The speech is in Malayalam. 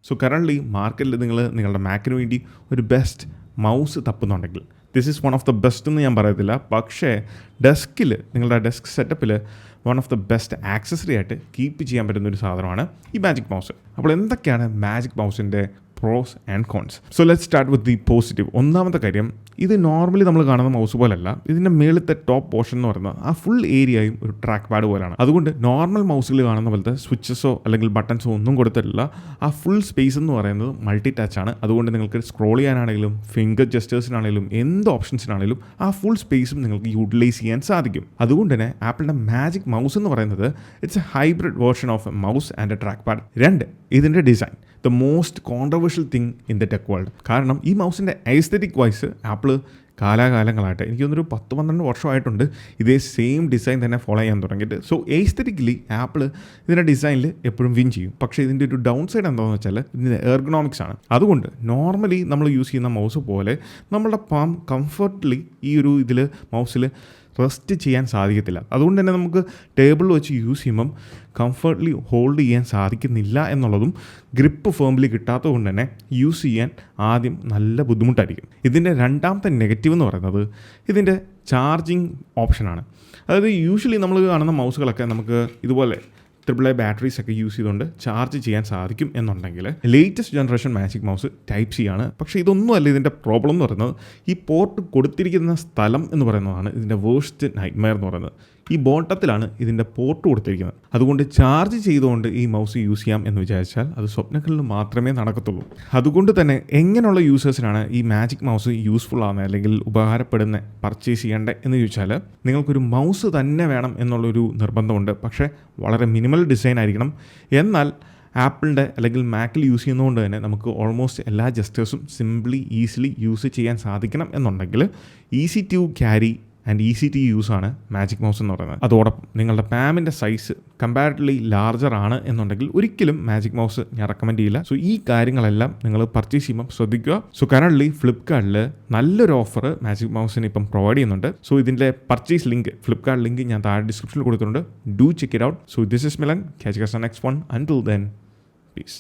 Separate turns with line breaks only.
സോ കറൻ്റ്ലി മാർക്കറ്റിൽ നിങ്ങളുടെ മാക്കിന് വേണ്ടി ഒരു ബെസ്റ്റ് മൗസ് തപ്പുന്നുണ്ടെങ്കിൽ this is one of the best എന്ന് ഞാൻ പറയത്തില്ല, പക്ഷേ ഡെസ്കിൽ നിങ്ങളുടെ ഡെസ്ക് സെറ്റപ്പിൽ one of the best accessory ആയിട്ട് കീപ്പ് ചെയ്യാൻ പറ്റുന്ന ഒരു സാധനമാണ് ഈ മാജിക് മൗസ്. അപ്പോൾ എന്തൊക്കെയാണ് മാജിക് മൗസിൻ്റെ pros and cons? So let's start with the positive. ഒന്നാമത്തെ കാര്യം, ഇത് നോർമലി നമ്മൾ കാണുന്ന മൗസ് പോലല്ല. ഇതിൻ്റെ മേളത്തെ ടോപ്പ് പോർഷൻ എന്ന് പറയുന്നത് ആ ഫുൾ ഏരിയയും ഒരു ട്രാക്ക് പാഡ് പോലെയാണ്. അതുകൊണ്ട് നോർമൽ മൗസുകൾ കാണുന്ന പോലത്തെ സ്വിച്ചസോ അല്ലെങ്കിൽ ബട്ടൺസോ ഒന്നും കൊടുത്തിട്ടില്ല. ആ ഫുൾ സ്പേസ് എന്ന് പറയുന്നത് മൾട്ടി ടച്ച് ആണ്. അതുകൊണ്ട് നിങ്ങൾക്ക് സ്ക്രോൾ ചെയ്യാനാണെങ്കിലും ഫിംഗർ ജസ്റ്റേഴ്സിനാണെങ്കിലും എന്ത് ഓപ്ഷൻസിനാണെങ്കിലും ആ ഫുൾ സ്പേസും നിങ്ങൾക്ക് യൂട്ടിലൈസ് ചെയ്യാൻ സാധിക്കും. അതുകൊണ്ട് തന്നെ ആപ്പിളിൻ്റെ മാജിക് മൗസ് എന്ന് പറയുന്നത് it's A hybrid version of A mouse and A track pad. 2, ഇതിൻ്റെ design the most controversial thing in the tech world. കാരണം ഈ മൗസിൻ്റെ എസ്തെറ്റിക് വൈസ് ആപ്പിൾ കാലാകാലങ്ങളായിട്ട് എനിക്ക് തോന്നുന്നൊരു 10-12 വർഷമായിട്ടുണ്ട് ഇതേ സെയിം ഡിസൈൻ തന്നെ ഫോളോ ചെയ്യാൻ തുടങ്ങിയിട്ട്. സോ എസ്തെറ്റിക്കലി ആപ്പിൾ ഇതിൻ്റെ ഡിസൈനിൽ എപ്പോഴും വിൻ ചെയ്യും. പക്ഷേ ഇതിൻ്റെ ഒരു ഡൗൺ സൈഡ് എന്താണെന്ന് വെച്ചാൽ ഇതിൻ്റെ എർഗണോമിക്സ് ആണ്. അതുകൊണ്ട് നോർമലി നമ്മൾ യൂസ് ചെയ്യുന്ന മൗസ് പോലെ നമ്മളുടെ പാം കംഫർട്ട്ലി ഈ ഒരു ഇതിൽ മൗസിൽ റെസ്റ്റ് ചെയ്യാൻ സാധിക്കത്തില്ല. അതുകൊണ്ട് തന്നെ നമുക്ക് ടേബിളിൽ വെച്ച് യൂസ് ചെയ്യുമ്പം കംഫർട്ട്ലി ഹോൾഡ് ചെയ്യാൻ സാധിക്കുന്നില്ല എന്നുള്ളതും ഗ്രിപ്പ് ഫേമിലി കിട്ടാത്തത് കൊണ്ട് തന്നെ യൂസ് ചെയ്യാൻ ആദ്യം നല്ല ബുദ്ധിമുട്ടായിരിക്കും. ഇതിൻ്റെ രണ്ടാമത്തെ നെഗറ്റീവ് എന്ന് പറയുന്നത് ഇതിൻ്റെ ചാർജിങ് ഓപ്ഷനാണ്. അതായത് യൂഷ്വലി നമ്മൾ കാണുന്ന മൗസുകളൊക്കെ നമുക്ക് ഇതുപോലെ AAA ബാറ്ററീസ് ഒക്കെ യൂസ് ചെയ്തുകൊണ്ട് ചാർജ് ചെയ്യാൻ സാധിക്കും എന്നുണ്ടെങ്കിൽ latest generation magic mouse Type-C ആണ്. പക്ഷേ ഇതൊന്നുമല്ല ഇതിൻ്റെ പ്രോബ്ലം എന്ന് പറയുന്നത്. ഈ പോർട്ട് കൊടുത്തിരിക്കുന്ന സ്ഥലം എന്ന് പറയുന്നതാണ് ഇതിൻ്റെ വേഴ്സ്റ്റ് നൈറ്റ്മെയർ എന്ന് പറയുന്നത്. ഈ ബോട്ടത്തിലാണ് ഇതിൻ്റെ പോർട്ട് കൊടുത്തിരിക്കുന്നത്. അതുകൊണ്ട് ചാർജ് ചെയ്തുകൊണ്ട് ഈ മൗസ് യൂസ് ചെയ്യാം എന്ന് വിചാരിച്ചാൽ അത് സ്വപ്നങ്ങളിൽ മാത്രമേ നടക്കത്തുള്ളൂ. അതുകൊണ്ട് തന്നെ എങ്ങനെയുള്ള യൂസേഴ്സിനാണ് ഈ മാജിക് മൗസ് യൂസ്ഫുൾ ആവുന്നത് അല്ലെങ്കിൽ ഉപകാരപ്പെടുന്ന പർച്ചേസ് ചെയ്യേണ്ടത് എന്ന് ചോദിച്ചാൽ നിങ്ങൾക്കൊരു മൗസ് തന്നെ വേണം എന്നുള്ളൊരു നിർബന്ധമുണ്ട്. പക്ഷേ വളരെ മിനിമൽ ഡിസൈൻ ആയിരിക്കണം. എന്നാൽ ആപ്പിളിൻ്റെ അല്ലെങ്കിൽ മാക്കിൽ യൂസ് ചെയ്യുന്നതുകൊണ്ട് തന്നെ നമുക്ക് ഓൾമോസ്റ്റ് എല്ലാ ജസ്റ്റേഴ്സും സിംപ്ലി ഈസിലി യൂസ് ചെയ്യാൻ സാധിക്കണം എന്നുണ്ടെങ്കിൽ easy to carry and easy to use ആണ് മാജിക് മൗസ് എന്ന് പറയുന്നത്. അതോടൊപ്പം നിങ്ങളുടെ പാമിൻ്റെ സൈസ് കമ്പാരിറ്റീവ്ലി ലാർജർ ആണ് എന്നുണ്ടെങ്കിൽ ഒരിക്കലും മാജിക് മൗസ് ഞാൻ റെക്കമെൻഡ് ചെയ്യില്ല. സോ ഈ കാര്യങ്ങളെല്ലാം നിങ്ങൾ പർച്ചേസ് ചെയ്യുമ്പോൾ ശ്രദ്ധിക്കുക. സോ കറൻ്റ്ലി ഫ്ലിപ്കാർട്ടിൽ നല്ലൊരു ഓഫർ മാജിക് മൗസിന് ഇപ്പം പ്രൊവൈഡ് ചെയ്യുന്നുണ്ട്. സോ ഇതിൻ്റെ പർച്ചേസ് ലിങ്ക്, ഫ്ലിപ്കാർട്ട് ലിങ്ക് ഞാൻ താഴെ ഡിസ്ക്രിപ്ഷനിൽ കൊടുത്തിട്ടുണ്ട്. Do check it out. So this is Milan. Catch you guys on next one. Until then, piece.